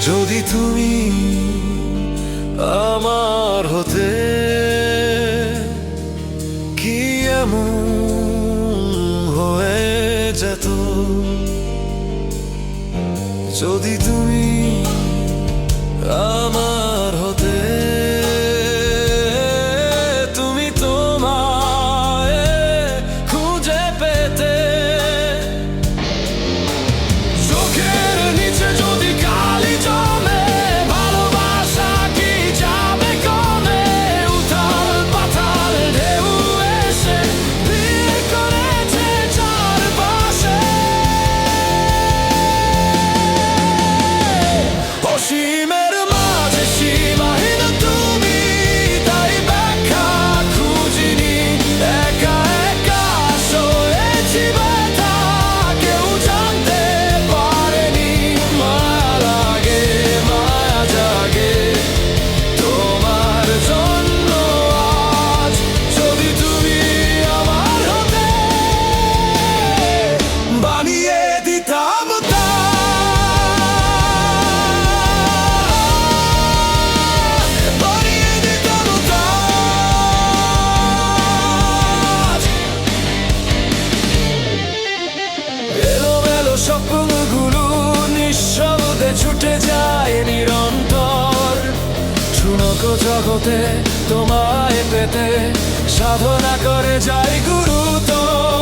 যদি তুমি আমার হতে, কি এমন হয়ে যেত যদি তুমি আমার হতে, তুমি তোমায় খুঁজে পেতে। চোখের নিচে যদি কালি জমে, ভালোবাসা কি যাবে কমে? উথাল পাথাল ঢেউ এসে ভিড় করেছে চারপাশে। অসীমের মাঝে সীমাহীন তুমি, তাই ব্যাখ্যা খুঁজিনি। একা একা সয়েছি ব্যথা, কেউ জানতে পারেনি। মায়া লাগে মায়া জাগে তোমার জন্য আজ। যদি তুমি আমার হতে, বানিয়ে দিতাম স্বপ্নগুলো নিঃশব্দে ছুটে যায় নিরন্তর। শুনকো জগতে তোমায় পেতে সাধনা করে যায় গুরুতর।